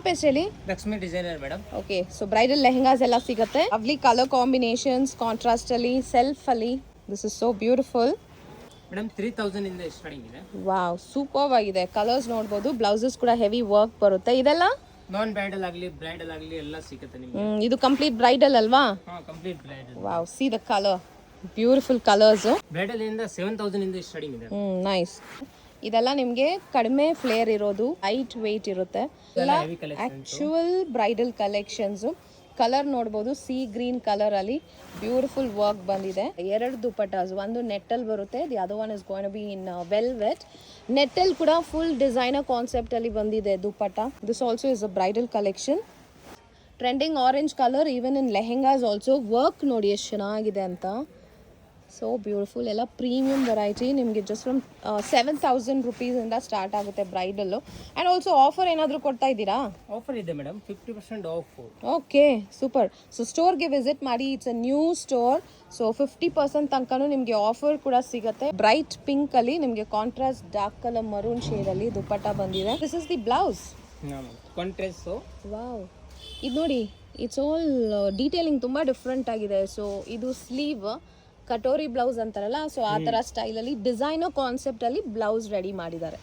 Specially Lakshmi designer madam. Okay, so bridal lehengas ಎಲ್ಲ ಸಿಗುತ್ತೆ. Lovely colour combinations, contrast ಅಲ್ಲಿ, self ಅಲ್ಲಿ. This is so beautiful madam. 3000 ಇಂದ starting ಇದೆ. ವಾವ್, ಸೂಪರ್ ಆಗಿದೆ. ಕಲರ್ಸ್ ನೋಡಬಹುದು. ಬ್ಲೌಸಸ್ ಕೂಡ ಹೆವಿ ವರ್ಕ್ ಬರುತ್ತೆ. ಇದೆಲ್ಲ ನಾನ್ ಬ್ರೈಡಲ್ ಆಗಲಿ ಬ್ರೈಡಲ್ ಆಗಲಿ ಎಲ್ಲ ಸಿಗುತ್ತೆ ನಿಮಗೆ. ಇದು ಕಂಪ್ಲೀಟ್ ಬ್ರೈಡಲ್ ಅಲ್ವಾ? ಹಾ, complete bridal. Wow, C the colour, beautiful colours. Bridal ಇಂದ 7000 ಇಂದ ಸ್ಟಾರ್ಟಿಂಗ್ ಇದೆ. ನೈಸ್. ಇದೆಲ್ಲ ನಿಮಗೆ ಕಡಿಮೆ ಫ್ಲೇರ್ ಇರೋದು, ಲೈಟ್ ವೆಯ್ಟ್ ಇರುತ್ತೆ. ಎಲ್ಲ ಆಕ್ಚುಯಲ್ ಬ್ರೈಡಲ್ ಕಲೆಕ್ಷನ್ಸ್. ಕಲರ್ ನೋಡ್ಬೋದು, ಸಿ ಗ್ರೀನ್ ಕಲರ್ ಅಲ್ಲಿ ಬ್ಯೂಟಿಫುಲ್ ವರ್ಕ್ ಬಂದಿದೆ. 2 ದುಪಟ್ಟಾಸ್, ಒಂದು ನೆಟ್ಟಲ್ ಬರುತ್ತೆ, the other one is going to be in velvet. ನೆಟ್ಟಲ್ ಕೂಡ ಫುಲ್ ಡಿಸೈನರ್ ಕಾನ್ಸೆಪ್ಟ್ ಅಲ್ಲಿ ಬಂದಿದೆ dupatta. This also is a bridal collection. Trending orange colour, even in lehengas also. Work ನೋಡಿ ಎಷ್ಟು ಚೆನ್ನಾಗಿದೆ ಅಂತ. So beautiful. ಎಲ್ಲ ಪ್ರೀಮಿಯಂ ವೆರೈಟಿ. ನಿಮಗೆ ಜಸ್ಟ್ ಫ್ರಮ್ 7000 ರುಪೀಸಿಂದ ಸ್ಟಾರ್ಟ್ ಆಗುತ್ತೆ ಬ್ರೈಡಲ್ಲು. ಆ್ಯಂಡ್ ಆಲ್ಸೋ ಆಫರ್ ಏನಾದರೂ ಕೊಡ್ತಾ ಇದ್ದೀರಾ? ಆಫರ್ ಇದೆ madam, 50% off. Okay, super. So ಸ್ಟೋರ್ಗೆ ವಿಸಿಟ್ ಮಾಡಿ. It's a new store. So 50% ತನಕನೂ ನಿಮಗೆ ಆಫರ್ ಕೂಡ ಸಿಗುತ್ತೆ. ಬ್ರೈಟ್ ಪಿಂಕ್ ಅಲ್ಲಿ ನಿಮಗೆ contrast dark colour maroon shade ಅಲ್ಲಿ ದುಪಟ್ಟ ಬಂದಿದೆ. This is the blouse. Contrast. Wow, ಇದು ನೋಡಿ, ಇಟ್ಸ್ ಆಲ್ ಡೀಟೇಲಿಂಗ್ ತುಂಬ ಡಿಫ್ರೆಂಟ್ ಆಗಿದೆ. ಸೊ ಇದು ಸ್ಲೀವ್ ಕಟೋರಿ ಬ್ಲೌಸ್ ಅಂತಾರಲ್ಲ, ಸೊ ಆ ಥರ ಸ್ಟೈಲಲ್ಲಿ ಡಿಸೈನರ್ ಕಾನ್ಸೆಪ್ಟಲ್ಲಿ ಬ್ಲೌಸ್ ರೆಡಿ ಮಾಡಿದ್ದಾರೆ.